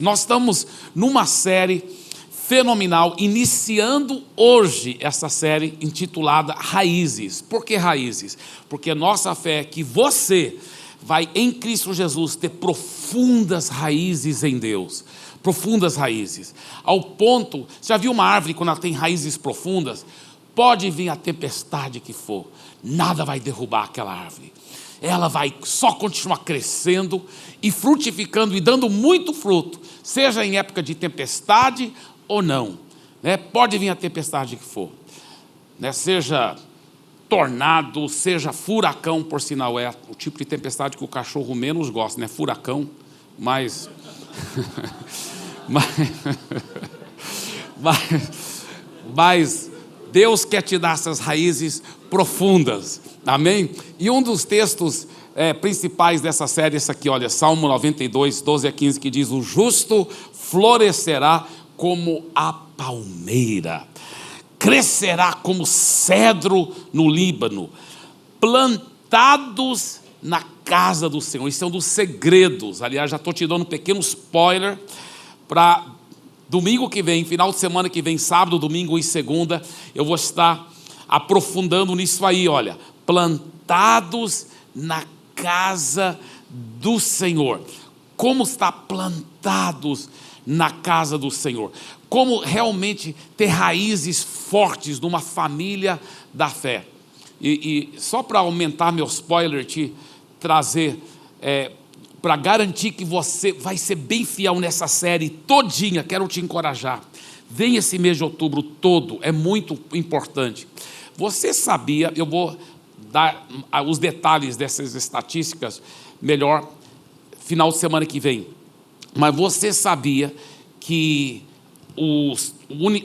Nós estamos numa série fenomenal, iniciando hoje essa série intitulada Raízes. Por que Raízes? Porque nossa fé é que você vai em Cristo Jesus ter profundas raízes em Deus. Profundas raízes. Ao ponto, já viu uma árvore quando ela tem raízes profundas? Pode vir a tempestade que for, nada vai derrubar aquela árvore. Ela vai só continuar crescendo e frutificando e dando muito fruto, seja em época de tempestade ou não, né? Pode vir a tempestade que for, né? Seja tornado, seja furacão, por sinal é o tipo de tempestade que o cachorro menos gosta, né? Furacão, mas mas Deus quer te dar essas raízes profundas, amém? E um dos textos principais dessa série, esse aqui, olha, Salmo 92, 12 a 15, que diz: o justo florescerá como a palmeira, crescerá como cedro no Líbano, plantados na casa do Senhor. Isso é um dos segredos. Aliás, já estou te dando um pequeno spoiler para domingo que vem, final de semana que vem, sábado, domingo e segunda, eu vou estar aprofundando nisso aí, olha, plantados na casa do Senhor. Como estar plantados na casa do Senhor? Como realmente ter raízes fortes numa família da fé? E só para aumentar meu spoiler, te trazer, para garantir que você vai ser bem fiel nessa série todinha, quero te encorajar. Vem esse mês de outubro todo, é muito importante. Você sabia, eu vou dar os detalhes dessas estatísticas melhor final de semana que vem, mas você sabia que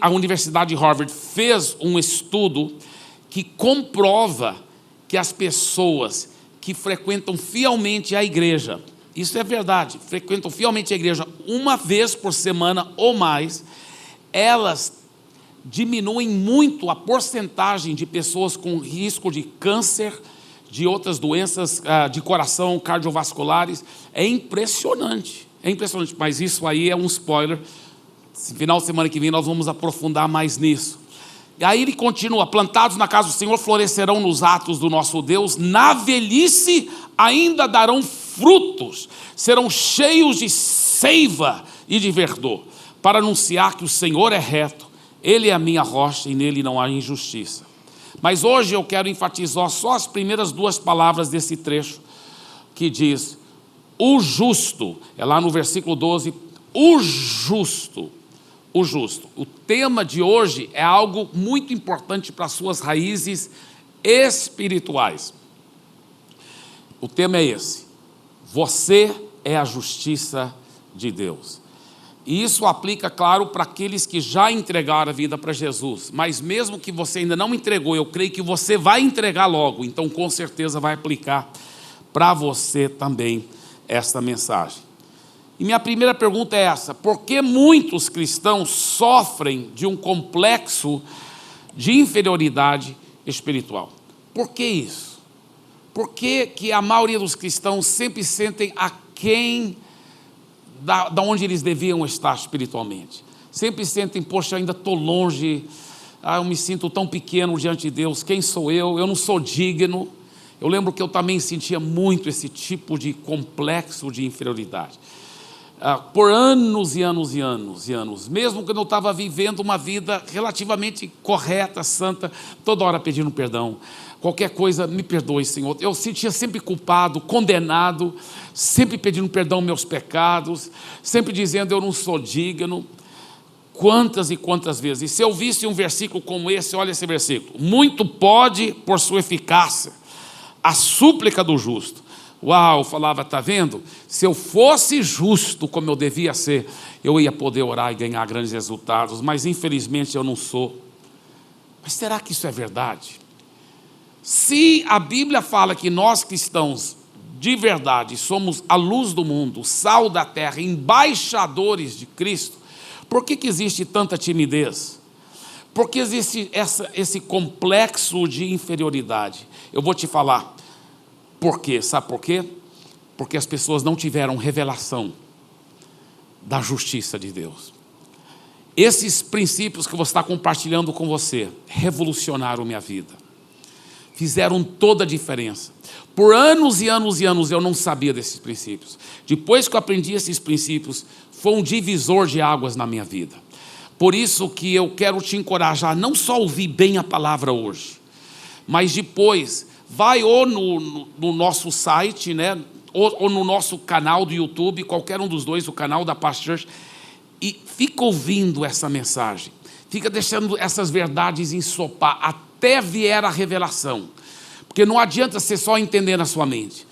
a Universidade de Harvard fez um estudo que comprova que as pessoas que frequentam fielmente a igreja, isso é verdade, frequentam fielmente a igreja uma vez por semana ou mais, elas diminuem muito a porcentagem de pessoas com risco de câncer, de outras doenças de coração, cardiovasculares. É impressionante, mas isso aí é um spoiler. Final de semana que vem nós vamos aprofundar mais nisso. E aí ele continua: plantados na casa do Senhor florescerão nos atos do nosso Deus, na velhice ainda darão frutos, serão cheios de seiva e de verdor, para anunciar que o Senhor é reto, Ele é a minha rocha e nele não há injustiça. Mas hoje eu quero enfatizar só as primeiras duas palavras desse trecho, que diz: o justo, é lá no versículo 12, o justo. O justo. O tema de hoje é algo muito importante para as suas raízes espirituais. O tema é esse: você é a justiça de Deus. E isso aplica, claro, para aqueles que já entregaram a vida para Jesus. Mas mesmo que você ainda não entregou, eu creio que você vai entregar logo. Então, com certeza, vai aplicar para você também esta mensagem. E minha primeira pergunta é essa: por que muitos cristãos sofrem de um complexo de inferioridade espiritual? Por que isso? Por que a maioria dos cristãos sempre sentem aquém da onde eles deviam estar espiritualmente? Sempre sentem: poxa, eu ainda estou longe, eu me sinto tão pequeno diante de Deus, quem sou eu? Eu não sou digno. Eu lembro que eu também sentia muito esse tipo de complexo de inferioridade. Por anos e anos e anos e anos, mesmo quando eu estava vivendo uma vida relativamente correta, santa, toda hora pedindo perdão, qualquer coisa, me perdoe, Senhor. Eu sentia sempre culpado, condenado, sempre pedindo perdão aos meus pecados, sempre dizendo: eu não sou digno. Quantas e quantas vezes? E se eu visse um versículo como esse, olha esse versículo: muito pode, por sua eficácia, a súplica do justo. Uau, eu falava: está vendo? Se eu fosse justo como eu devia ser, eu ia poder orar e ganhar grandes resultados, mas infelizmente eu não sou. Mas será que isso é verdade? Se a Bíblia fala que nós cristãos de verdade somos a luz do mundo, o sal da terra, embaixadores de Cristo, por que existe tanta timidez? Por que existe esse complexo de inferioridade? Eu vou te falar. Por quê? Sabe por quê? Porque as pessoas não tiveram revelação da justiça de Deus. Esses princípios que eu vou estar compartilhando com você revolucionaram minha vida, fizeram toda a diferença. Por anos e anos e anos eu não sabia desses princípios. Depois que eu aprendi esses princípios, foi um divisor de águas na minha vida. Por isso que eu quero te encorajar, não só ouvir bem a palavra hoje, mas depois vai ou no nosso site, né, ou no nosso canal do YouTube, qualquer um dos dois, o canal da Paz Church, e fica ouvindo essa mensagem, fica deixando essas verdades ensopar até vier a revelação, porque não adianta você só entender na sua mente.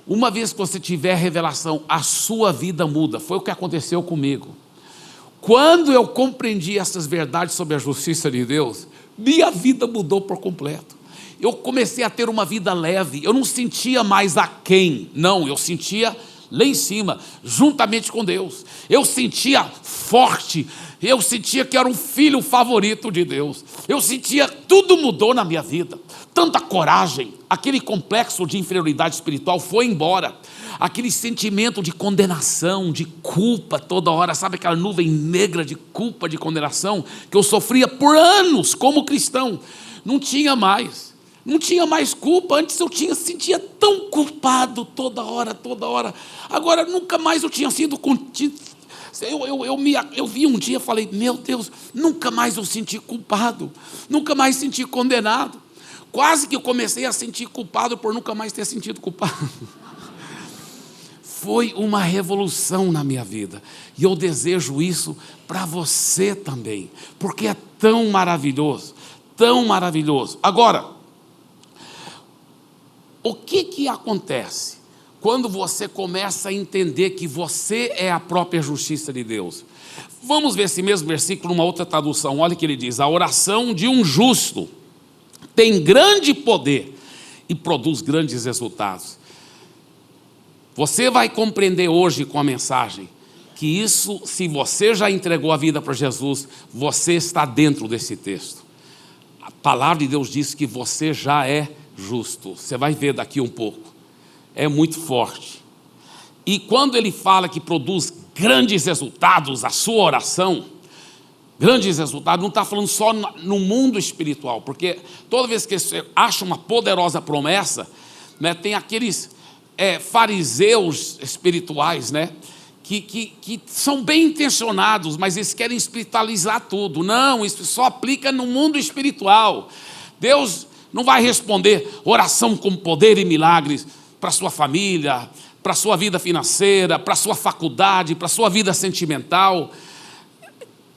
Uma vez que você tiver revelação, a sua vida muda. Foi o que aconteceu comigo. Quando eu compreendi essas verdades sobre a justiça de Deus, minha vida mudou por completo. Eu comecei a ter uma vida leve, eu não sentia mais aquém, não, eu sentia lá em cima, juntamente com Deus. Eu sentia forte, eu sentia que era um filho favorito de Deus. Eu sentia, tudo mudou na minha vida. Tanta coragem, aquele complexo de inferioridade espiritual foi embora. Aquele sentimento de condenação, de culpa toda hora, sabe aquela nuvem negra de culpa, de condenação, que eu sofria por anos como cristão, não tinha mais. Não tinha mais culpa. Antes eu sentia tão culpado toda hora. Agora nunca mais eu tinha sido contido. Eu vi um dia e falei, meu Deus, nunca mais eu senti culpado, nunca mais senti condenado. Quase que eu comecei a sentir culpado por nunca mais ter sentido culpado. Foi uma revolução na minha vida. E eu desejo isso para você também, porque é tão maravilhoso, tão maravilhoso. Agora, o que acontece quando você começa a entender que você é a própria justiça de Deus? Vamos ver esse mesmo versículo numa outra tradução. Olha o que ele diz: a oração de um justo tem grande poder e produz grandes resultados. Você vai compreender hoje com a mensagem que isso, se você já entregou a vida para Jesus, você está dentro desse texto. A palavra de Deus diz que você já é justo. Você vai ver daqui um pouco. É muito forte. E quando ele fala que produz grandes resultados, a sua oração, grandes resultados, não está falando só no mundo espiritual, porque toda vez que você acha uma poderosa promessa, né, tem aqueles fariseus espirituais, né, que são bem intencionados, mas eles querem espiritualizar tudo. Não, isso só aplica no mundo espiritual. Deus não vai responder oração com poder e milagres para a sua família, para a sua vida financeira, para a sua faculdade, para a sua vida sentimental.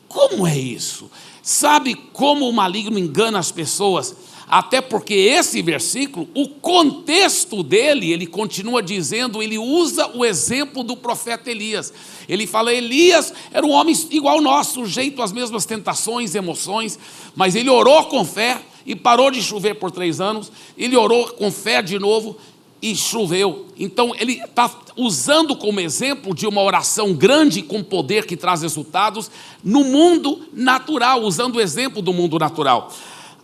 Como é isso? Sabe como o maligno engana as pessoas? Até porque esse versículo, o contexto dele, ele continua dizendo, ele usa o exemplo do profeta Elias. Ele fala, Elias era um homem igual nós, sujeito às mesmas tentações, emoções, mas ele orou com fé e parou de chover por 3 anos, ele orou com fé de novo e choveu. Então ele está usando como exemplo de uma oração grande com poder que traz resultados no mundo natural, usando o exemplo do mundo natural.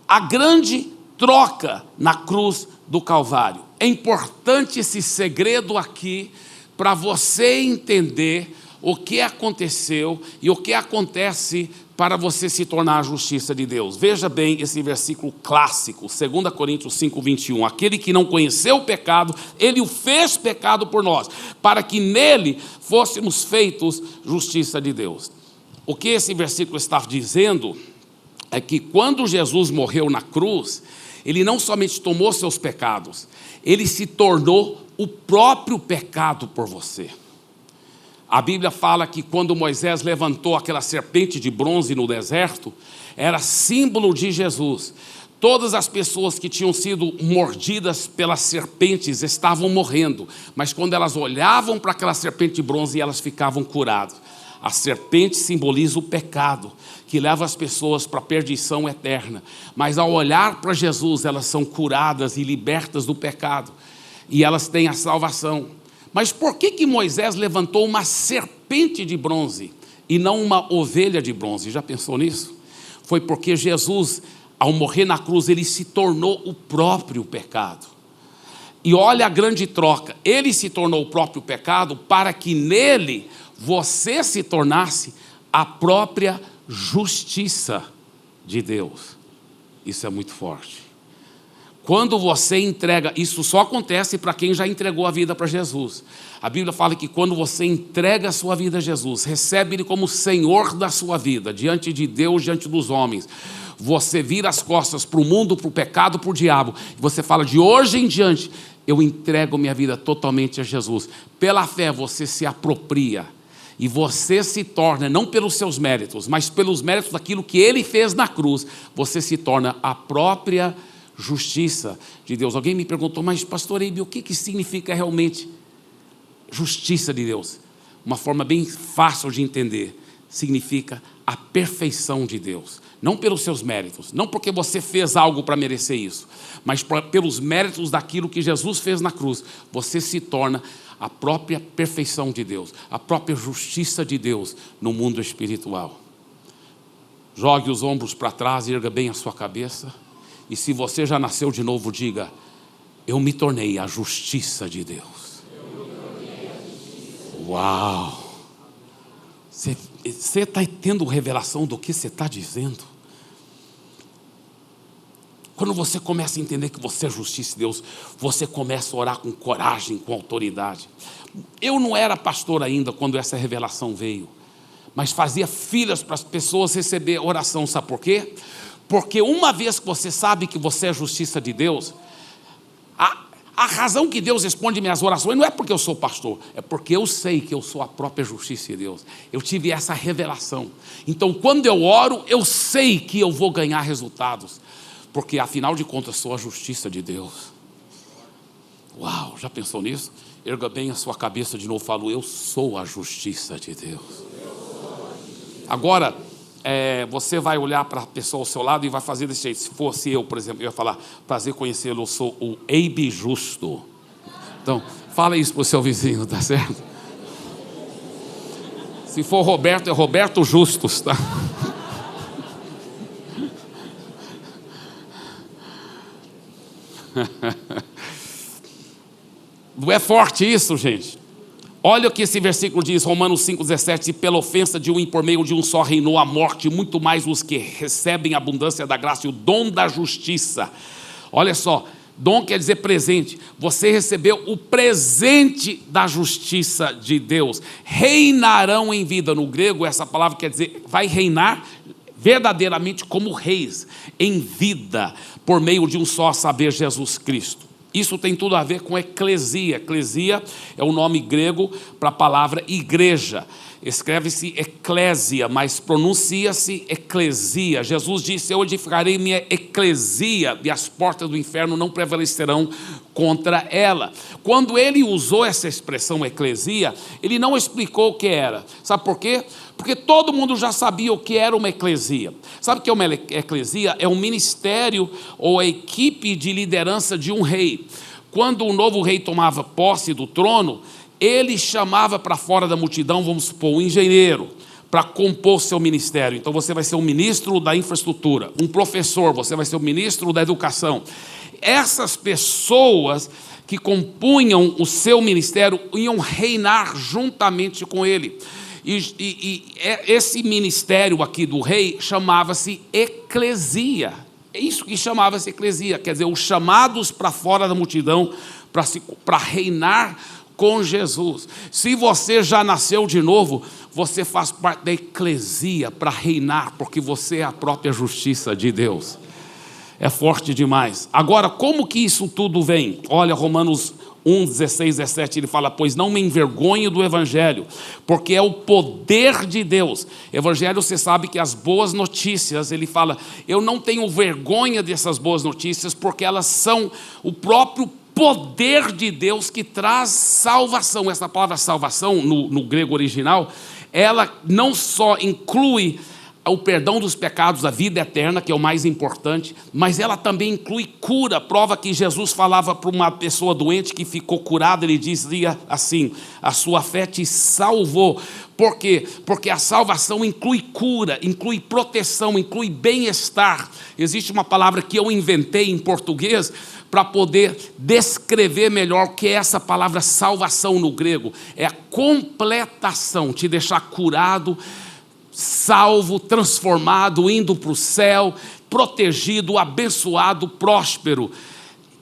A grande troca na cruz do Calvário. É importante esse segredo aqui para você entender o que aconteceu e o que acontece para você se tornar a justiça de Deus. Veja bem esse versículo clássico, 2 Coríntios 5:21. Aquele que não conheceu o pecado, ele o fez pecado por nós, para que nele fôssemos feitos justiça de Deus. O que esse versículo está dizendo é que quando Jesus morreu na cruz, ele não somente tomou seus pecados, ele se tornou o próprio pecado por você. A Bíblia fala que quando Moisés levantou aquela serpente de bronze no deserto, era símbolo de Jesus. Todas as pessoas que tinham sido mordidas pelas serpentes estavam morrendo, mas quando elas olhavam para aquela serpente de bronze, elas ficavam curadas. A serpente simboliza o pecado, que leva as pessoas para a perdição eterna. Mas ao olhar para Jesus, elas são curadas e libertas do pecado. E elas têm a salvação. Mas por que Moisés levantou uma serpente de bronze e não uma ovelha de bronze? Já pensou nisso? Foi porque Jesus, ao morrer na cruz, ele se tornou o próprio pecado. E olha a grande troca. Ele se tornou o próprio pecado para que nele você se tornasse a própria justiça de Deus. Isso é muito forte. Quando você entrega, isso só acontece para quem já entregou a vida para Jesus. A Bíblia fala que quando você entrega a sua vida a Jesus, recebe Ele como Senhor da sua vida, diante de Deus, diante dos homens, você vira as costas para o mundo, para o pecado, para o diabo, e você fala, de hoje em diante, eu entrego minha vida totalmente a Jesus. Pela fé você se apropria, e você se torna, não pelos seus méritos, mas pelos méritos daquilo que Ele fez na cruz, você se torna a própria justiça de Deus. Alguém me perguntou, mas pastor Eibe, o que significa realmente justiça de Deus? Uma forma bem fácil de entender, significa a perfeição de Deus. Não pelos seus méritos, não porque você fez algo para merecer isso, mas pelos méritos daquilo que Jesus fez na cruz, você se torna a própria perfeição de Deus, a própria justiça de Deus no mundo espiritual. Jogue os ombros para trás e erga bem a sua cabeça. E se você já nasceu de novo, diga, eu me tornei a justiça de Deus. Uau! Você está tendo revelação do que você está dizendo? Quando você começa a entender que você é justiça de Deus, você começa a orar com coragem, com autoridade. Eu não era pastor ainda quando essa revelação veio, mas fazia filas para as pessoas receber oração. Sabe por quê? Porque uma vez que você sabe que você é justiça de Deus, a razão que Deus responde minhas orações não é porque eu sou pastor, é porque eu sei que eu sou a própria justiça de Deus. Eu tive essa revelação. Então, quando eu oro, eu sei que eu vou ganhar resultados, porque afinal de contas sou a justiça de Deus. Uau, já pensou nisso? Erga bem a sua cabeça de novo, falo, eu sou a justiça de Deus. Agora, você vai olhar para a pessoa ao seu lado e vai fazer desse jeito. Se fosse eu, por exemplo, eu ia falar, prazer conhecê-lo, eu sou o Eibe Justo. Então, fala isso para o seu vizinho, tá certo? Se for Roberto, é Roberto Justus, tá? Não é forte isso, gente? Olha o que esse versículo diz, Romanos 5,17, e pela ofensa de um por meio de um só reinou a morte, muito mais os que recebem a abundância da graça e o dom da justiça. Olha só, dom quer dizer presente, você recebeu o presente da justiça de Deus, reinarão em vida. No grego essa palavra quer dizer, vai reinar verdadeiramente como reis, em vida, por meio de um só saber, Jesus Cristo. Isso tem tudo a ver com eclesia. Eclesia é o nome grego para a palavra igreja. Escreve-se eclésia, mas pronuncia-se eclesia. Jesus disse, eu edificarei minha eclesia e as portas do inferno não prevalecerão contra ela. Quando ele usou essa expressão eclesia, ele não explicou o que era. Sabe por quê? Porque todo mundo já sabia o que era uma eclesia. Sabe o que é uma eclesia? É um ministério ou a equipe de liderança de um rei. Quando o novo rei tomava posse do trono, ele chamava para fora da multidão, vamos supor, um engenheiro, para compor seu ministério. Então você vai ser o ministro da infraestrutura, um professor, você vai ser o ministro da educação. Essas pessoas que compunham o seu ministério iam reinar juntamente com ele. E esse ministério aqui do rei chamava-se eclesia. É isso que chamava-se eclesia, quer dizer, os chamados para fora da multidão para reinar com Jesus. Se você já nasceu de novo, você faz parte da eclesia para reinar, porque você é a própria justiça de Deus. É forte demais. Agora, como que isso tudo vem? Olha, Romanos 1, 16, 17, ele fala, pois não me envergonho do Evangelho, porque é o poder de Deus. Evangelho, você sabe que as boas notícias, ele fala, eu não tenho vergonha dessas boas notícias, porque elas são o próprio poder de Deus que traz salvação. Essa palavra salvação, no grego original, ela não só inclui o perdão dos pecados, a vida eterna, que é o mais importante, mas ela também inclui cura. Prova que Jesus falava para uma pessoa doente que ficou curada, ele dizia assim: a sua fé te salvou. Por quê? Porque a salvação inclui cura, inclui proteção, inclui bem-estar. Existe uma palavra que eu inventei em português para poder descrever melhor o que é essa palavra salvação no grego. É a completação, te deixar curado, salvo, transformado, indo para o céu, protegido, abençoado, próspero.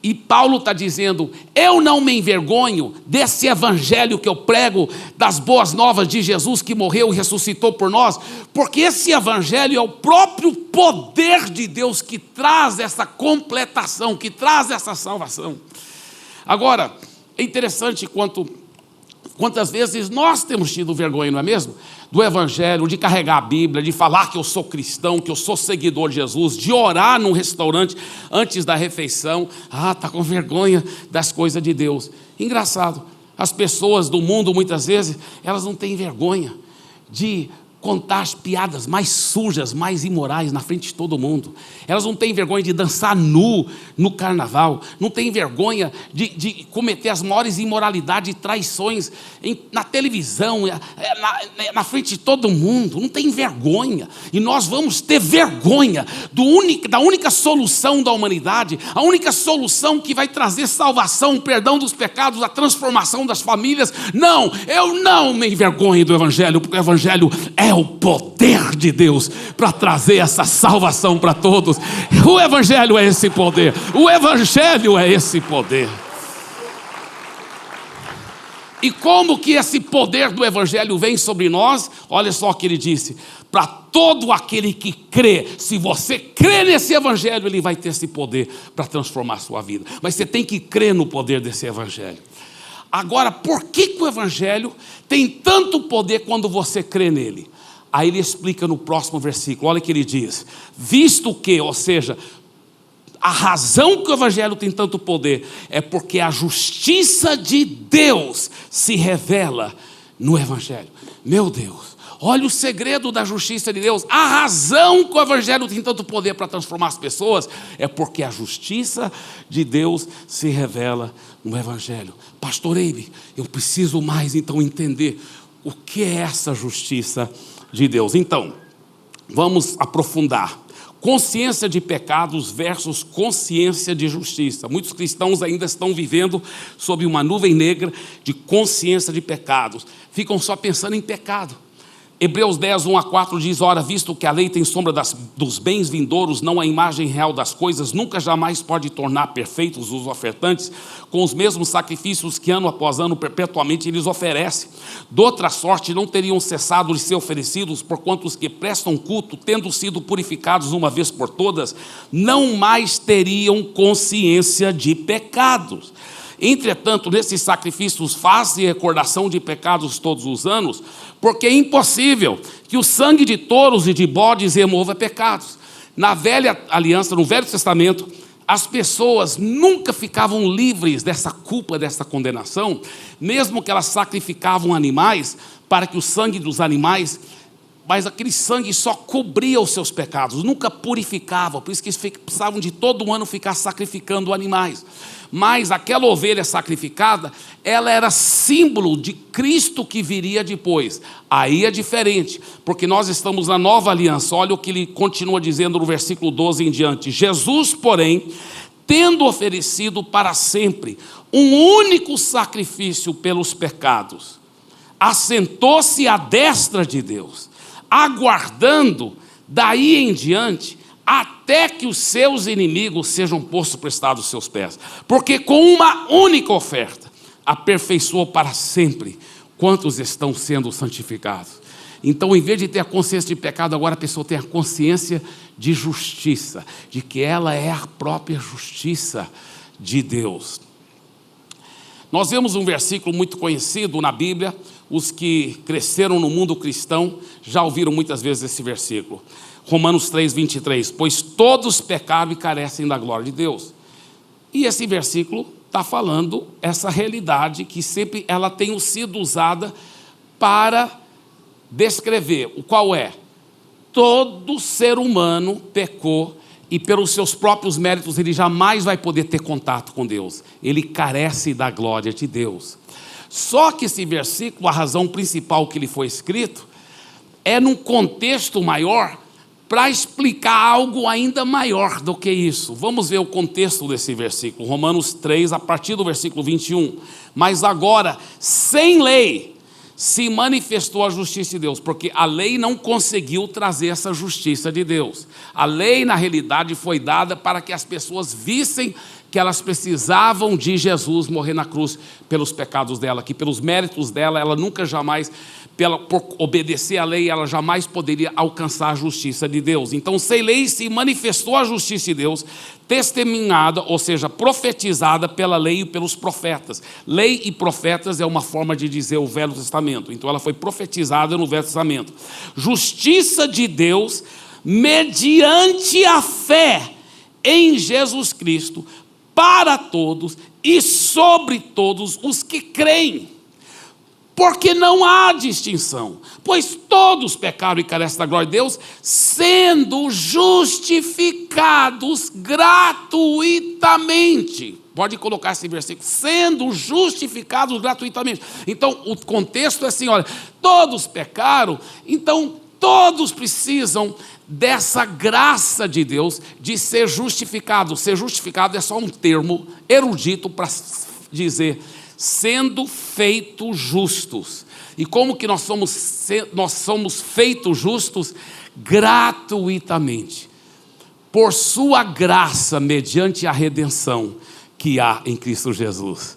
E Paulo está dizendo: eu não me envergonho desse evangelho que eu prego, das boas novas de Jesus que morreu e ressuscitou por nós, porque esse evangelho é o próprio poder de Deus que traz essa completação, que traz essa salvação. Agora, é interessante quantas vezes nós temos tido vergonha, não é mesmo? Do evangelho, de carregar a Bíblia, de falar que eu sou cristão, que eu sou seguidor de Jesus, de orar num restaurante antes da refeição. Está com vergonha das coisas de Deus. Engraçado, as pessoas do mundo muitas vezes, elas não têm vergonha de contar as piadas mais sujas, mais imorais na frente de todo mundo. Elas não têm vergonha de dançar nu no carnaval, não têm vergonha de cometer as maiores imoralidades e traições na televisão, na frente de todo mundo. Não tem vergonha. E nós vamos ter vergonha da única solução da humanidade, a única solução que vai trazer salvação, o perdão dos pecados, a transformação das famílias. Não, eu não me envergonho do evangelho, porque o evangelho é o poder de Deus para trazer essa salvação para todos. O evangelho é esse poder. O evangelho é esse poder. E como que esse poder do evangelho vem sobre nós? Olha só o que ele disse: para todo aquele que crê. Se você crê nesse evangelho, ele vai ter esse poder para transformar a sua vida. Mas você tem que crer no poder desse evangelho. Agora, por que o evangelho tem tanto poder quando você crê nele? Aí ele explica no próximo versículo. Olha o que ele diz: visto que, ou seja, a razão que o evangelho tem tanto poder é porque a justiça de Deus se revela no evangelho. Meu Deus, olha o segredo da justiça de Deus. A razão que o evangelho tem tanto poder para transformar as pessoas é porque a justiça de Deus se revela no evangelho. Pastor Eibe, eu preciso mais então entender o que é essa justiça de Deus. Então, vamos aprofundar. Consciência de pecados versus consciência de justiça. Muitos cristãos ainda estão vivendo sob uma nuvem negra de consciência de pecados. Ficam só pensando em pecado. Hebreus 10, 1-4 diz: ora, visto que a lei tem sombra dos bens vindouros, não a imagem real das coisas, nunca jamais pode tornar perfeitos os ofertantes com os mesmos sacrifícios que ano após ano perpetuamente eles oferecem. De outra sorte, não teriam cessado de ser oferecidos, porquanto os que prestam culto, tendo sido purificados uma vez por todas, não mais teriam consciência de pecados. Entretanto, nesses sacrifícios faz-se recordação de pecados todos os anos, porque é impossível que o sangue de touros e de bodes remova pecados. Na velha aliança, no Velho Testamento, as pessoas nunca ficavam livres dessa culpa, dessa condenação, mesmo que elas sacrificavam animais, para que o sangue dos animais, mas aquele sangue só cobria os seus pecados, nunca purificava. Por isso que eles precisavam de todo ano ficar sacrificando animais. Mas aquela ovelha sacrificada, ela era símbolo de Cristo que viria depois. Aí é diferente, porque nós estamos na nova aliança. Olha o que ele continua dizendo no versículo 12 em diante: Jesus, porém, tendo oferecido para sempre um único sacrifício pelos pecados, assentou-se à destra de Deus, aguardando daí em diante até que os seus inimigos sejam postos por estrado dos seus pés. Porque com uma única oferta aperfeiçoou para sempre quantos estão sendo santificados. Então, em vez de ter a consciência de pecado, agora a pessoa tem a consciência de justiça, de que ela é a própria justiça de Deus. Nós vemos um versículo muito conhecido na Bíblia. Os que cresceram no mundo cristão já ouviram muitas vezes esse versículo. Romanos 3, 23. Pois todos pecaram e carecem da glória de Deus. E esse versículo está falando essa realidade que sempre ela tem sido usada para descrever o qual é todo ser humano pecou e pelos seus próprios méritos ele jamais vai poder ter contato com Deus. Ele carece da glória de Deus. Só que esse versículo, a razão principal que ele foi escrito, é num contexto maior para explicar algo ainda maior do que isso. Vamos ver o contexto desse versículo, Romanos 3, a partir do versículo 21. Mas agora, sem lei, se manifestou a justiça de Deus, porque a lei não conseguiu trazer essa justiça de Deus. A lei, na realidade, foi dada para que as pessoas vissem que elas precisavam de Jesus morrer na cruz pelos pecados dela, que pelos méritos dela, ela nunca jamais, por obedecer à lei, ela jamais poderia alcançar a justiça de Deus. Então, sem lei se manifestou a justiça de Deus, testemunhada, ou seja, profetizada pela lei e pelos profetas. Lei e profetas é uma forma de dizer o Velho Testamento. Então, ela foi profetizada no Velho Testamento. Justiça de Deus mediante a fé em Jesus Cristo, para todos e sobre todos os que creem. Porque não há distinção, pois todos pecaram e carecem da glória de Deus, sendo justificados gratuitamente. Pode colocar esse versículo, sendo justificados gratuitamente. Então, o contexto é assim, olha, todos pecaram, então todos precisam dessa graça de Deus de ser justificado. Ser justificado é só um termo erudito para dizer sendo feitos justos. E como que nós somos feitos justos? Gratuitamente, por sua graça, mediante a redenção que há em Cristo Jesus.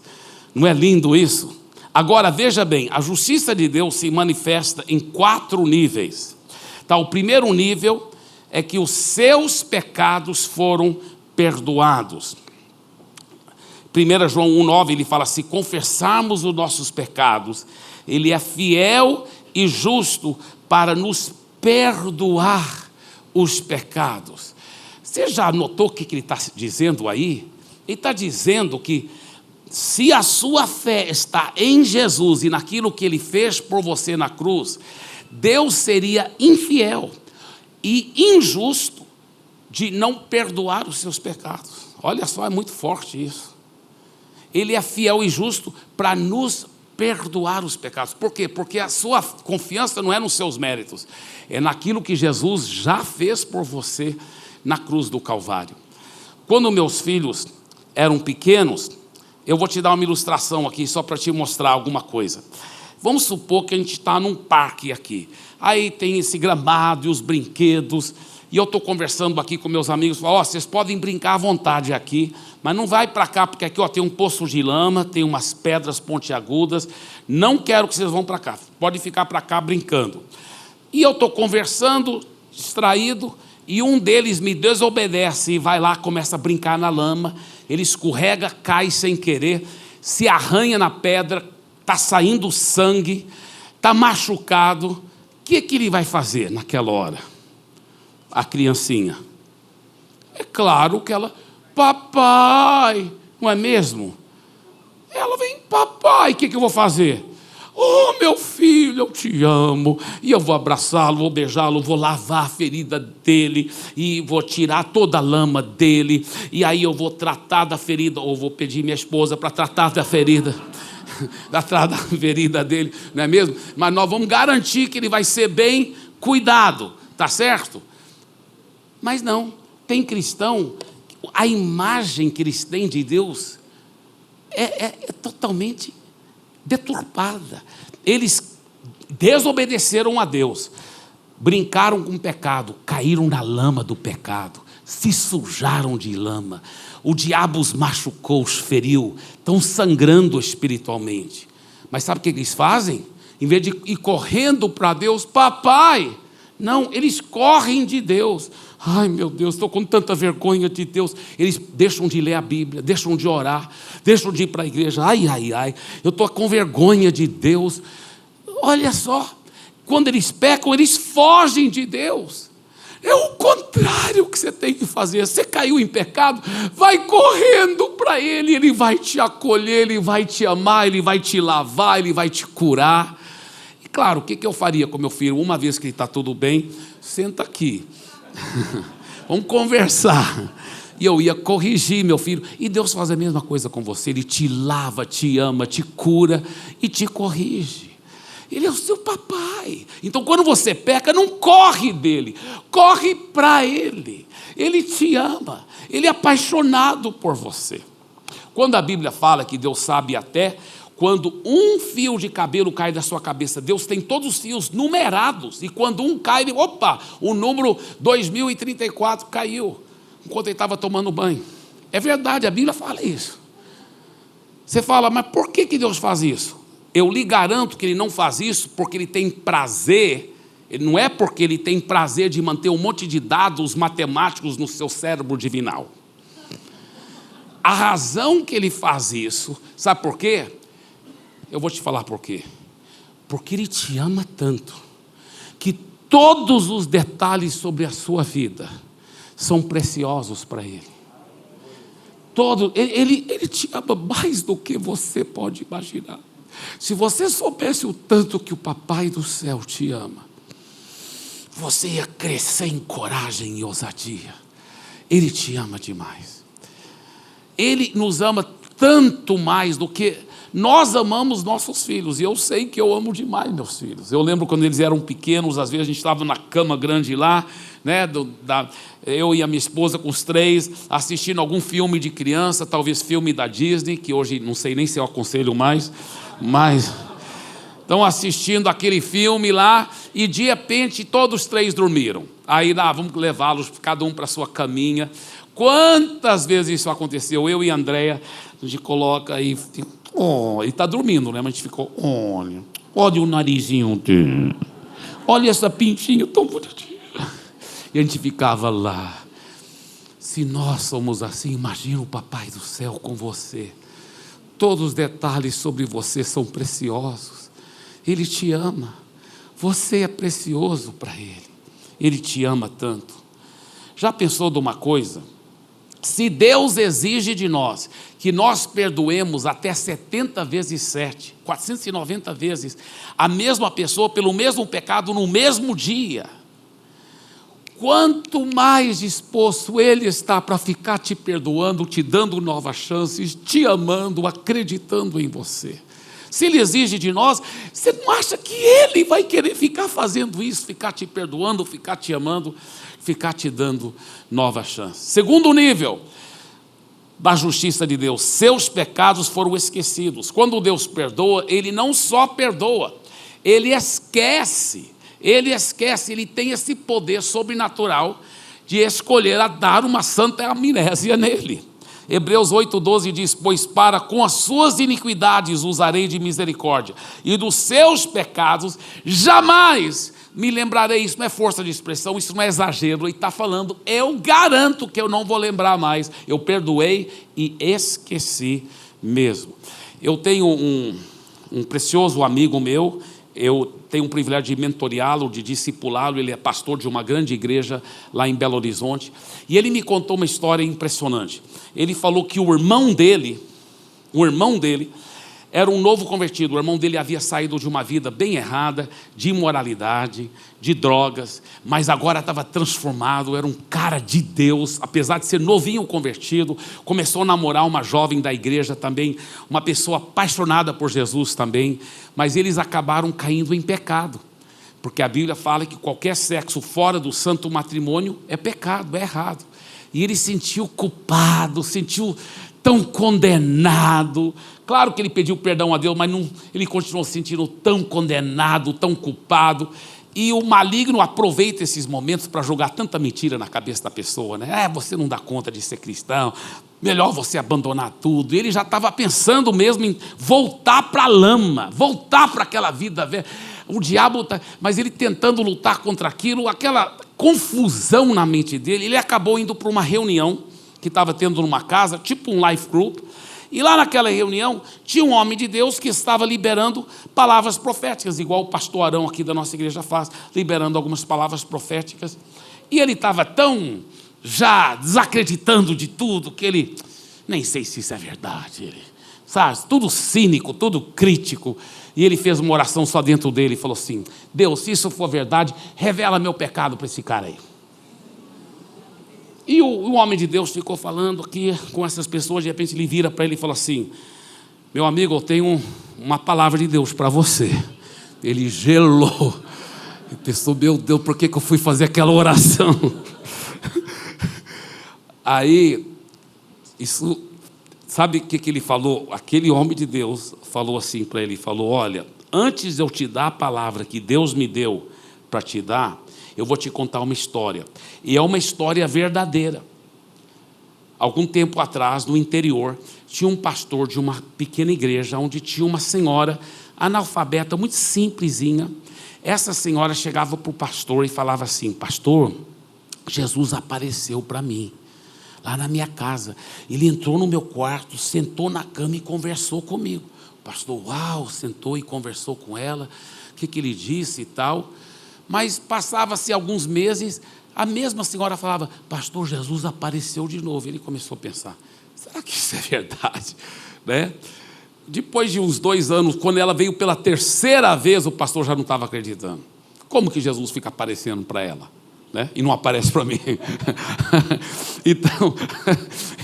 Não é lindo isso? Agora veja bem, a justiça de Deus se manifesta em 4 níveis. Tá, o primeiro nível é que os seus pecados foram perdoados. 1 João 1,9, ele fala, se confessarmos os nossos pecados, ele é fiel e justo para nos perdoar os pecados. Você já notou o que ele está dizendo aí? Ele está dizendo que se a sua fé está em Jesus e naquilo que ele fez por você na cruz, Deus seria infiel e injusto de não perdoar os seus pecados. Olha só, é muito forte isso. Ele é fiel e justo para nos perdoar os pecados. Por quê? Porque a sua confiança não é nos seus méritos, é naquilo que Jesus já fez por você na cruz do Calvário. Quando meus filhos eram pequenos, eu vou te dar uma ilustração aqui, só para te mostrar alguma coisa. Vamos supor que a gente está num parque aqui, aí tem esse gramado e os brinquedos, e eu estou conversando aqui com meus amigos, falo, vocês podem brincar à vontade aqui, mas não vai para cá, porque aqui tem um poço de lama, tem umas pedras pontiagudas, não quero que vocês vão para cá, pode ficar para cá brincando. E eu estou conversando, distraído, e um deles me desobedece e vai lá, começa a brincar na lama, ele escorrega, cai sem querer, se arranha na pedra, está saindo sangue, está machucado. O que ele vai fazer naquela hora? A criancinha. É claro que ela, papai, não é mesmo? Ela vem, papai, o que eu vou fazer? Oh, meu filho, eu te amo, e eu vou abraçá-lo, vou beijá-lo, vou lavar a ferida dele, e vou tirar toda a lama dele, e aí eu vou tratar da ferida, ou vou pedir minha esposa para tratar da ferida, da ferida dele, não é mesmo? Mas nós vamos garantir que ele vai ser bem cuidado, tá certo? Mas não, tem cristão, a imagem que eles têm de Deus é totalmente deturpada. Eles desobedeceram a Deus, brincaram com o pecado, caíram na lama do pecado, se sujaram de lama, o diabo os machucou, os feriu, estão sangrando espiritualmente. Mas sabe o que eles fazem? Em vez de ir correndo para Deus, papai, não, eles correm de Deus. Ai meu Deus, estou com tanta vergonha de Deus. Eles deixam de ler a Bíblia, deixam de orar, deixam de ir para a igreja. Ai, eu estou com vergonha de Deus. Olha só, quando eles pecam, eles fogem de Deus. É o contrário que você tem que fazer. Você caiu em pecado, vai correndo para Ele, Ele vai te acolher, Ele vai te amar, Ele vai te lavar, Ele vai te curar. claro, o que eu faria com meu filho? Uma vez que ele está tudo bem, senta aqui. Vamos conversar. E eu ia corrigir meu filho. E Deus faz a mesma coisa com você. Ele te lava, te ama, te cura e te corrige. Ele é o seu papai. Então, quando você peca, não corre dele, corre para ele. Ele te ama, ele é apaixonado por você. Quando a Bíblia fala que Deus sabe até quando um fio de cabelo cai da sua cabeça, Deus tem todos os fios numerados. E quando um cai, opa, o número 2034 caiu, enquanto ele estava tomando banho. É verdade, a Bíblia fala isso. Você fala, mas por que Deus faz isso? Eu lhe garanto que ele não faz isso porque ele tem prazer, não é porque ele tem prazer de manter um monte de dados matemáticos no seu cérebro divinal. A razão que ele faz isso, sabe por quê? Eu vou te falar por quê. Porque ele te ama tanto, que todos os detalhes sobre a sua vida são preciosos para ele. Ele te ama mais do que você pode imaginar. Se você soubesse o tanto que o Papai do céu te ama, você ia crescer em coragem e ousadia. Ele te ama demais. Ele nos ama tanto mais do que nós amamos nossos filhos. E eu sei que eu amo demais meus filhos. Eu lembro quando eles eram pequenos, às vezes a gente estava na cama grande lá, né, eu e a minha esposa com os 3, assistindo algum filme de criança, talvez filme da Disney, que hoje não sei nem se eu aconselho mais, mas estão assistindo aquele filme lá e de repente todos os 3 dormiram. Aí vamos levá-los cada um para a sua caminha. Quantas vezes isso aconteceu? Eu e a Andréia, a gente coloca aí, ele está dormindo, né? Mas a gente ficou, olha o narizinho dele, olha essa pintinha tão bonitinha. E a gente ficava lá. Se nós somos assim, imagina o Papai do céu com você. Todos os detalhes sobre você são preciosos. Ele te ama. Você é precioso para ele. Ele te ama tanto. Já pensou de uma coisa? Se Deus exige de nós que nós perdoemos até 70 vezes 7, 490 vezes, a mesma pessoa pelo mesmo pecado no mesmo dia, quanto mais disposto Ele está para ficar te perdoando, te dando novas chances, te amando, acreditando em você. Se Ele exige de nós, você não acha que Ele vai querer ficar fazendo isso, ficar te perdoando, ficar te amando, ficar te dando novas chances? Segundo nível da justiça de Deus, seus pecados foram esquecidos. Quando Deus perdoa, Ele não só perdoa, Ele esquece, Ele tem esse poder sobrenatural de escolher a dar uma santa amnésia nele. Hebreus 8,12 diz, pois para com as suas iniquidades usarei de misericórdia, e dos seus pecados jamais me lembrarei. Isso não é força de expressão, isso não é exagero. Ele está falando, eu garanto que eu não vou lembrar mais. Eu perdoei e esqueci mesmo. Eu tenho um precioso amigo meu, eu tenho o privilégio de mentoreá-lo, de discipulá-lo. Ele é pastor de uma grande igreja lá em Belo Horizonte, e ele me contou uma história impressionante. Ele falou que o irmão dele era um novo convertido. O irmão dele havia saído de uma vida bem errada, de imoralidade, de drogas, mas agora estava transformado, era um cara de Deus, apesar de ser novinho convertido. Começou a namorar uma jovem da igreja também, uma pessoa apaixonada por Jesus também, mas eles acabaram caindo em pecado, porque a Bíblia fala que qualquer sexo fora do santo matrimônio é pecado, é errado. E ele sentiu culpado, sentiu tão condenado. Claro que ele pediu perdão a Deus, mas ele continuou se sentindo tão condenado, tão culpado. E o maligno aproveita esses momentos para jogar tanta mentira na cabeça da pessoa, né? Você não dá conta de ser cristão, melhor você abandonar tudo. E ele já estava pensando mesmo em voltar para a lama, voltar para aquela vida velha. O diabo, mas ele tentando lutar contra aquilo, aquela confusão na mente dele, ele acabou indo para uma reunião que estava tendo numa casa, tipo um life group. E lá naquela reunião, tinha um homem de Deus que estava liberando palavras proféticas, igual o pastor Arão aqui da nossa igreja faz, liberando algumas palavras proféticas. E ele estava tão já desacreditando de tudo, que ele, nem sei se isso é verdade, ele, sabe, tudo cínico, tudo crítico. E ele fez uma oração só dentro dele e falou assim: Deus, se isso for verdade, revela meu pecado para esse cara aí. E o homem de Deus ficou falando aqui com essas pessoas. De repente ele vira para ele e fala assim: meu amigo, eu tenho uma palavra de Deus para você. Ele gelou e pensou: meu Deus, por que eu fui fazer aquela oração? Aí, isso, sabe o que ele falou? Aquele homem de Deus falou assim para ele, falou: olha, antes de eu te dar a palavra que Deus me deu para te dar, eu vou te contar uma história. E é uma história verdadeira. Algum tempo atrás, no interior, tinha um pastor de uma pequena igreja, onde tinha uma senhora analfabeta, muito simplesinha. Essa senhora chegava para o pastor e falava assim: pastor, Jesus apareceu para mim, lá na minha casa. Ele entrou no meu quarto, sentou na cama e conversou comigo. O pastor, uau, sentou e conversou com ela. O que ele disse e tal. Mas passava-se alguns meses, a mesma senhora falava: pastor, Jesus apareceu de novo. Ele começou a pensar: será que isso é verdade? Né? Depois de uns 2 anos, quando ela veio pela 3ª vez, o pastor já não estava acreditando. Como que Jesus fica aparecendo para ela, né? E não aparece para mim?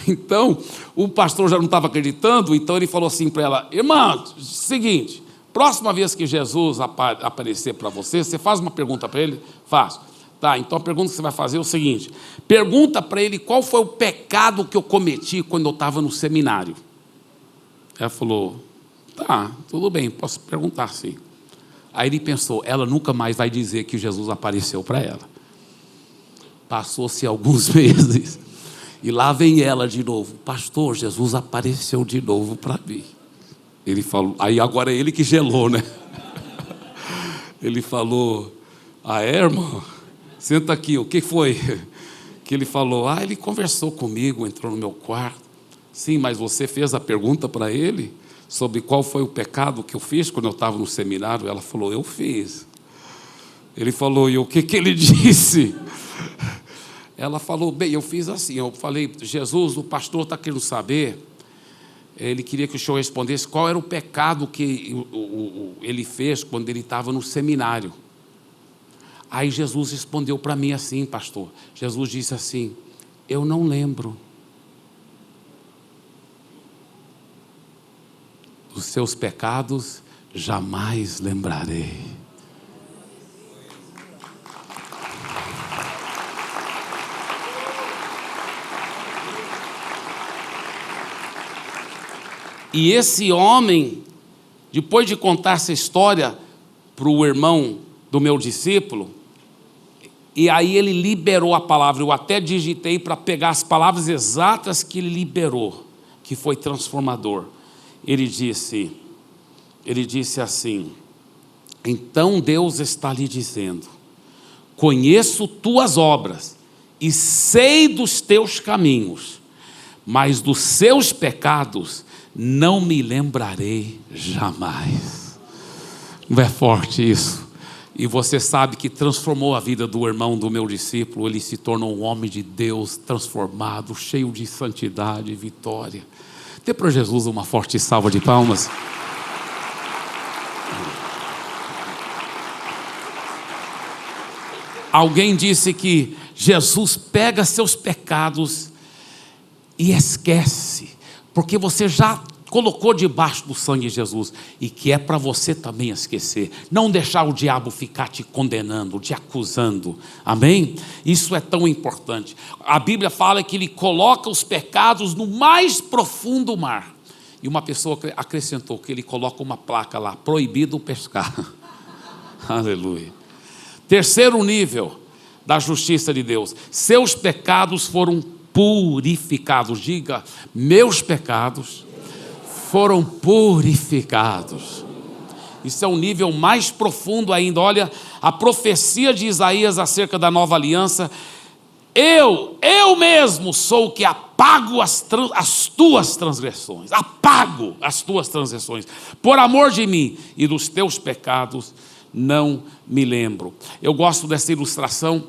Então, o pastor já não estava acreditando. Então ele falou assim para ela: irmã, seguinte, próxima vez que Jesus aparecer para você, você faz uma pergunta para ele? Faço. Tá, então a pergunta que você vai fazer é o seguinte: pergunta para ele qual foi o pecado que eu cometi quando eu estava no seminário. Ela falou: tá, tudo bem, posso perguntar sim. Aí ele pensou: ela nunca mais vai dizer que Jesus apareceu para ela. Passou-se alguns meses, e lá vem ela de novo: pastor, Jesus apareceu de novo para mim. Ele falou, aí agora é ele que gelou, né? Ele falou: ah, é, irmão? Senta aqui, o que foi? Que ele falou: ah, ele conversou comigo, entrou no meu quarto. Sim, mas você fez a pergunta para ele sobre qual foi o pecado que eu fiz quando eu estava no seminário? Ela falou: eu fiz. Ele falou: e o que ele disse? Ela falou: bem, eu fiz assim, eu falei: Jesus, o pastor está querendo saber, ele queria que o senhor respondesse qual era o pecado que ele fez quando ele estava no seminário. Aí Jesus respondeu para mim assim, pastor. Jesus disse assim: eu não lembro. Os seus pecados jamais lembrarei. E esse homem, depois de contar essa história para o irmão do meu discípulo, e aí ele liberou a palavra. Eu até digitei para pegar as palavras exatas que ele liberou, que foi transformador. Ele disse assim: então Deus está lhe dizendo: conheço tuas obras e sei dos teus caminhos, mas dos seus pecados não me lembrarei jamais. Não é forte isso? E você sabe que transformou a vida do irmão do meu discípulo. Ele se tornou um homem de Deus transformado, cheio de santidade e vitória. Dê para Jesus uma forte salva de palmas. Alguém disse que Jesus pega seus pecados e esquece, porque você já colocou debaixo do sangue de Jesus, e que é para você também esquecer, não deixar o diabo ficar te condenando, te acusando, amém? Isso é tão importante. A Bíblia fala que ele coloca os pecados no mais profundo mar, e uma pessoa acrescentou que ele coloca uma placa lá: proibido pescar. Aleluia. Terceiro nível da justiça de Deus: seus pecados foram purificados. Diga: meus pecados foram purificados. Isso é um nível mais profundo ainda. Olha a profecia de Isaías acerca da nova aliança: eu mesmo sou o que apago as tuas transgressões, apago as tuas transgressões, por amor de mim, e dos teus pecados não me lembro. Eu gosto dessa ilustração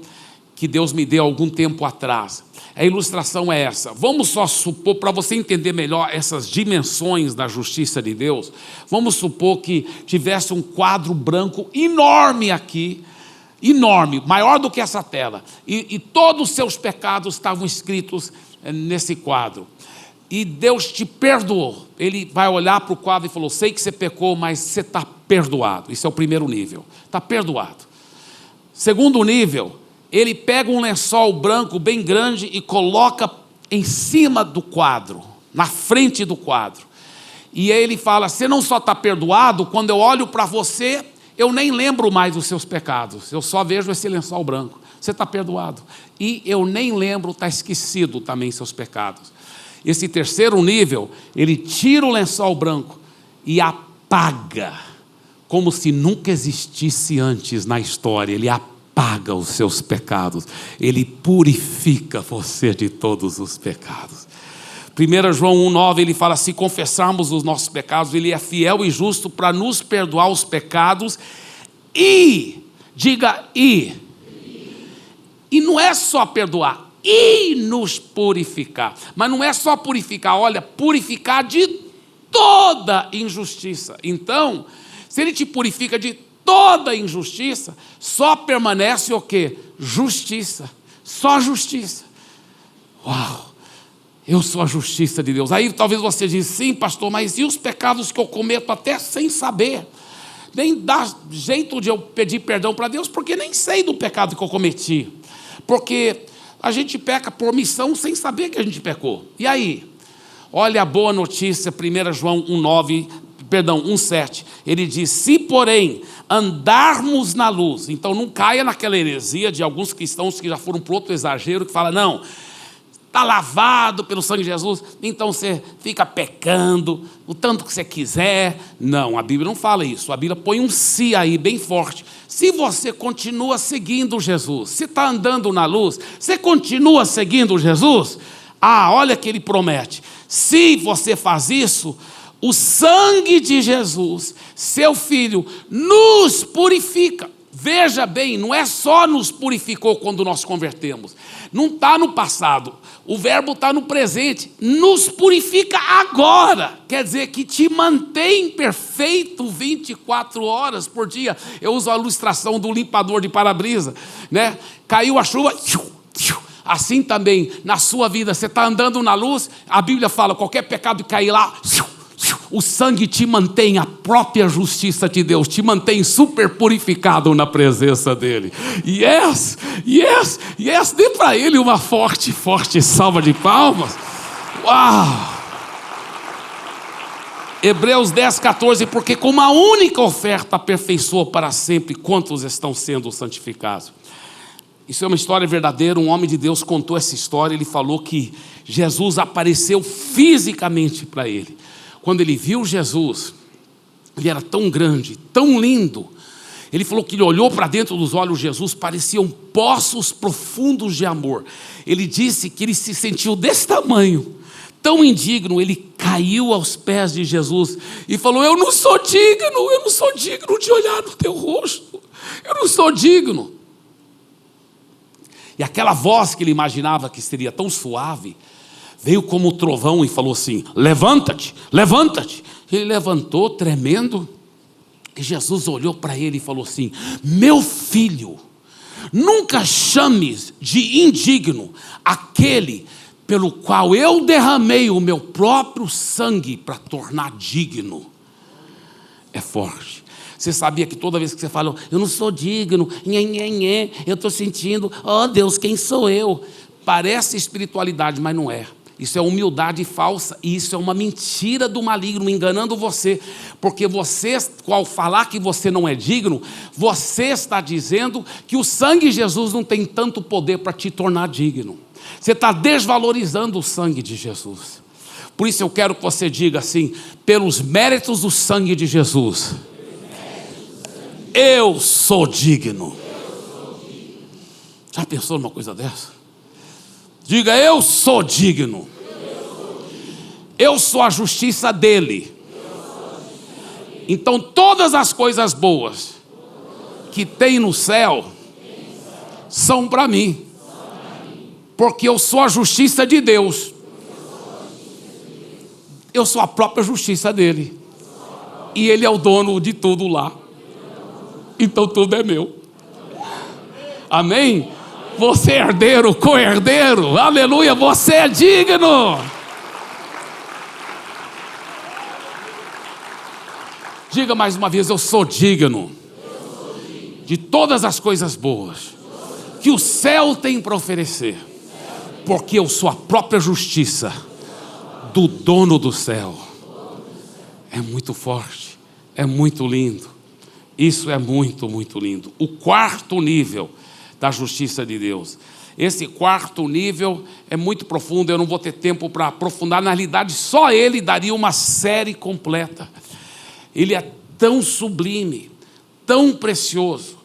que Deus me deu algum tempo atrás. A ilustração é essa. Vamos só supor, para você entender melhor essas dimensões da justiça de Deus, vamos supor que tivesse um quadro branco enorme aqui, enorme, maior do que essa tela, e todos os seus pecados estavam escritos nesse quadro. E Deus te perdoou. Ele vai olhar para o quadro e falou: sei que você pecou, mas você está perdoado. Isso é o primeiro nível, está perdoado. Segundo nível, ele pega um lençol branco bem grande e coloca em cima do quadro, na frente do quadro. E aí ele fala: você não só está perdoado, quando eu olho para você, eu nem lembro mais dos seus pecados, eu só vejo esse lençol branco. Você está perdoado. E eu nem lembro, está esquecido também seus pecados. Esse terceiro nível, ele tira o lençol branco e apaga, como se nunca existisse antes na história. Ele apaga os seus pecados, ele purifica você de todos os pecados. 1 João 1,9, ele fala: se confessarmos os nossos pecados, ele é fiel e justo para nos perdoar os pecados e, diga e não é só perdoar, e nos purificar. Mas não é só purificar, olha, purificar de toda injustiça. Então, se ele te purifica de toda injustiça, só permanece o quê? Justiça. Só justiça. Uau! Eu sou a justiça de Deus. Aí talvez você diz: sim, pastor, mas e os pecados que eu cometo até sem saber? Nem dá jeito de eu pedir perdão para Deus, porque nem sei do pecado que eu cometi. Porque a gente peca por omissão sem saber que a gente pecou. E aí? Olha a boa notícia, 1 João 1,7. Ele diz: se porém andarmos na luz. Então não caia naquela heresia de alguns cristãos que já foram para outro exagero, que fala: não, está lavado pelo sangue de Jesus, então você fica pecando o tanto que você quiser. Não, a Bíblia não fala isso. A Bíblia põe um se aí bem forte. Se você continua seguindo Jesus, se está andando na luz, você continua seguindo Jesus, olha que ele promete: se você faz isso, o sangue de Jesus, seu Filho, nos purifica. Veja bem, não é só nos purificou quando nós convertemos, não está no passado, o verbo está no presente, nos purifica agora, quer dizer que te mantém perfeito 24 horas por dia. Eu uso a ilustração do limpador de para-brisa, né? Caiu a chuva, assim também na sua vida, você está andando na luz, a Bíblia fala: qualquer pecado que cair lá, o sangue te mantém, a própria justiça de Deus te mantém super purificado na presença dele. Yes, dê para ele uma forte salva de palmas. Uau! Hebreus 10,14, porque com uma única oferta aperfeiçoou para sempre quantos estão sendo santificados. Isso é uma história verdadeira. Um homem de Deus contou essa história. Ele falou que Jesus apareceu fisicamente para ele. Quando ele viu Jesus, ele era tão grande, tão lindo. Ele falou que ele olhou para dentro dos olhos de Jesus, pareciam poços profundos de amor. Ele disse que ele se sentiu desse tamanho, tão indigno. Ele caiu aos pés de Jesus e falou: eu não sou digno de olhar no teu rosto, eu não sou digno. E aquela voz que ele imaginava que seria tão suave, veio como um trovão e falou assim: levanta-te, levanta-te. Ele levantou tremendo, e Jesus olhou para ele e falou assim: meu filho, nunca chames de indigno aquele pelo qual eu derramei o meu próprio sangue para tornar digno. É forte. Você sabia que toda vez que você fala: eu não sou digno, eu estou sentindo, oh Deus, quem sou eu? Parece espiritualidade, mas não é. Isso é humildade falsa, e isso é uma mentira do maligno enganando você, porque você, ao falar que você não é digno, você está dizendo que o sangue de Jesus não tem tanto poder para te tornar digno. Você está desvalorizando o sangue de Jesus. Por isso eu quero que você diga assim: pelos méritos do sangue de Jesus, eu sou digno. Já pensou numa coisa dessa? Diga: eu sou digno. Eu sou a justiça dele. Então todas as coisas boas que tem no céu são para mim. Porque eu sou a justiça de Deus. Eu sou a própria justiça dele. E ele é o dono de tudo lá. Então tudo é meu. Amém? Você é herdeiro, co-herdeiro. Aleluia, você é digno. Diga mais uma vez, eu sou digno de todas as coisas boas que o céu tem para oferecer. Porque eu sou a própria justiça do dono do céu. É muito forte, é muito lindo. Isso é muito, muito lindo. O quarto nível da justiça de Deus. Esse quarto nível é muito profundo, eu não vou ter tempo para aprofundar. Na realidade, só ele daria uma série completa. Ele é tão sublime, tão precioso,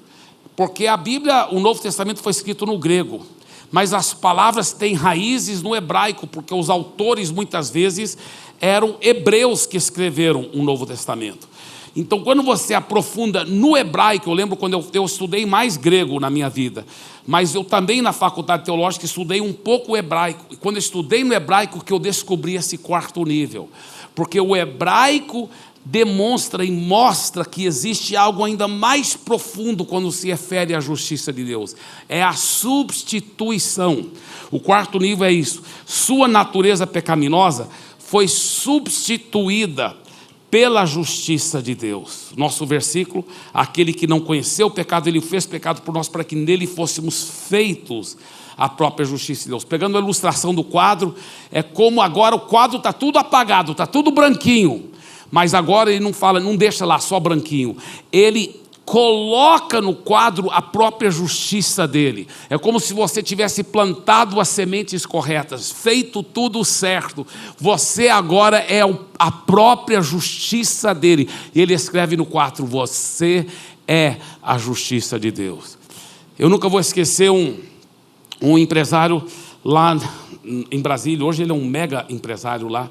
porque a Bíblia, o Novo Testamento foi escrito no grego, mas as palavras têm raízes no hebraico, porque os autores muitas vezes eram hebreus que escreveram o Novo Testamento. Então, quando você aprofunda no hebraico, eu lembro quando eu estudei mais grego na minha vida, mas eu também na faculdade teológica estudei um pouco o hebraico, e quando eu estudei no hebraico que eu descobri esse quarto nível, porque o hebraico demonstra e mostra que existe algo ainda mais profundo quando se refere à justiça de Deus. É a substituição. O quarto nível é isso. Sua natureza pecaminosa foi substituída pela justiça de Deus. Nosso versículo, aquele que não conheceu o pecado, ele fez pecado por nós para que nele fôssemos feitos a própria justiça de Deus. Pegando a ilustração do quadro, é como agora o quadro está tudo apagado, está tudo branquinho. Mas agora ele não fala, não deixa lá só branquinho. Ele coloca no quadro a própria justiça dele. É como se você tivesse plantado as sementes corretas, feito tudo certo. Você agora é a própria justiça dele. E ele escreve no quadro, você é a justiça de Deus. Eu nunca vou esquecer um empresário lá em Brasília. Hoje ele é um mega empresário lá.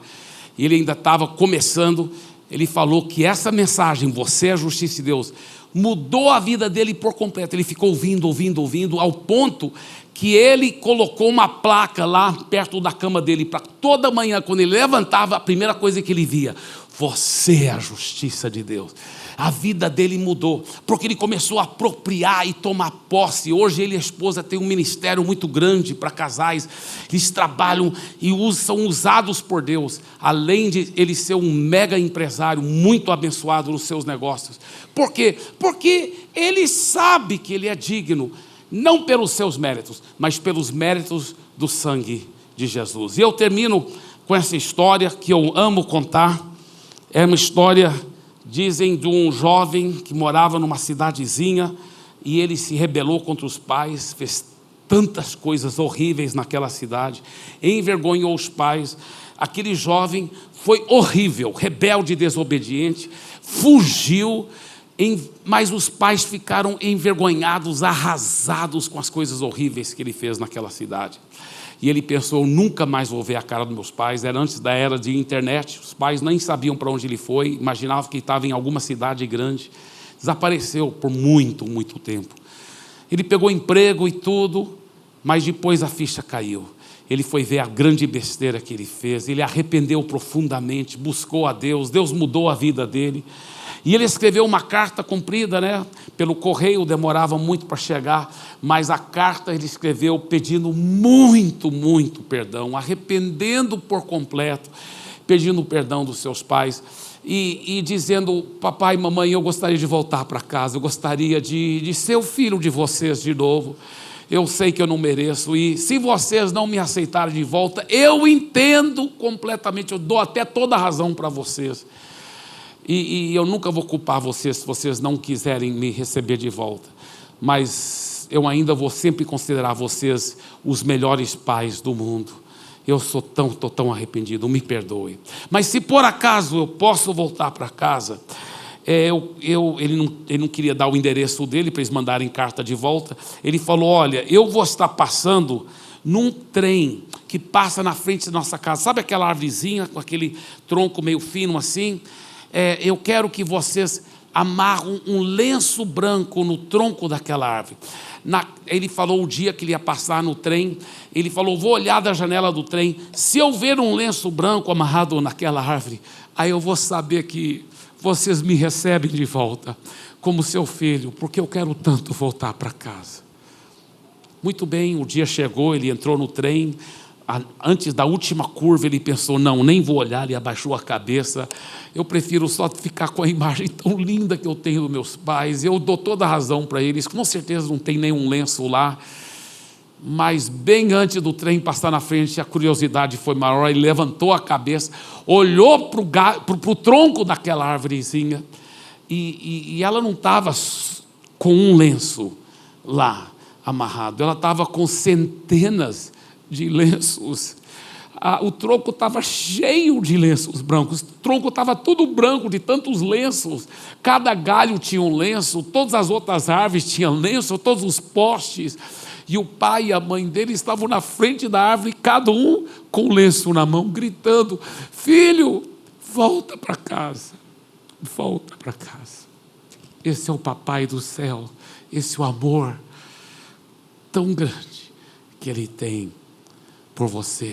E ele ainda estava começando. Ele falou que essa mensagem, você é a justiça de Deus, mudou a vida dele por completo. Ele ficou ouvindo, ao ponto que ele colocou uma placa lá perto da cama dele, para toda manhã, quando ele levantava, a primeira coisa que ele via, você é a justiça de Deus. A vida dele mudou, porque ele começou a apropriar e tomar posse. Hoje ele e a esposa têm um ministério muito grande para casais. Eles trabalham e são usados por Deus, além de ele ser um mega empresário, muito abençoado nos seus negócios. Por quê? Porque ele sabe que ele é digno, não pelos seus méritos, mas pelos méritos do sangue de Jesus. E eu termino com essa história que eu amo contar. É uma história, dizem, de um jovem que morava numa cidadezinha e ele se rebelou contra os pais, fez tantas coisas horríveis naquela cidade, envergonhou os pais. Aquele jovem foi horrível, rebelde, desobediente, fugiu, mas os pais ficaram envergonhados, arrasados com as coisas horríveis que ele fez naquela cidade. E ele pensou, nunca mais vou ver a cara dos meus pais. Era antes da era de internet, os pais nem sabiam para onde ele foi, imaginavam que estava em alguma cidade grande. Desapareceu por muito, muito tempo. Ele pegou emprego e tudo, mas depois a ficha caiu. Ele foi ver a grande besteira que ele fez, ele arrependeu profundamente, buscou a Deus, Deus mudou a vida dele. E ele escreveu uma carta comprida, né? Pelo correio, demorava muito para chegar, mas a carta ele escreveu pedindo muito, muito perdão, arrependendo por completo, pedindo perdão dos seus pais e dizendo, papai e mamãe, eu gostaria de voltar para casa, eu gostaria de ser o filho de vocês de novo. Eu sei que eu não mereço, e se vocês não me aceitarem de volta, eu entendo completamente, eu dou até toda a razão para vocês. E eu nunca vou culpar vocês se vocês não quiserem me receber de volta. Mas eu ainda vou sempre considerar vocês os melhores pais do mundo. Eu estou tão arrependido, me perdoe. Mas se por acaso eu posso voltar para casa, ele não queria dar o endereço dele para eles mandarem carta de volta. Ele falou, olha, eu vou estar passando num trem que passa na frente da nossa casa. Sabe aquela árvorezinha com aquele tronco meio fino assim? Eu quero que vocês amarram um lenço branco no tronco daquela árvore. Ele falou o dia que ele ia passar no trem, ele falou, vou olhar da janela do trem, se eu ver um lenço branco amarrado naquela árvore, aí eu vou saber que vocês me recebem de volta como seu filho, porque eu quero tanto voltar para casa. Muito bem, o dia chegou, ele entrou no trem, antes da última curva ele pensou, não, nem vou olhar, ele abaixou a cabeça, eu prefiro só ficar com a imagem tão linda que eu tenho dos meus pais, eu dou toda a razão para eles, com certeza não tem nenhum lenço lá, mas bem antes do trem passar na frente, a curiosidade foi maior, ele levantou a cabeça, olhou para o tronco daquela árvorezinha, e ela não estava com um lenço lá amarrado, ela estava com centenas de lenços. O tronco estava cheio de lenços brancos, o tronco estava todo branco de tantos lenços, cada galho tinha um lenço, todas as outras árvores tinham lenço, todos os postes, e o pai e a mãe dele estavam na frente da árvore, cada um com um lenço na mão, gritando, filho, volta para casa, volta para casa. Esse é o papai do céu, esse é o amor tão grande que ele tem por você.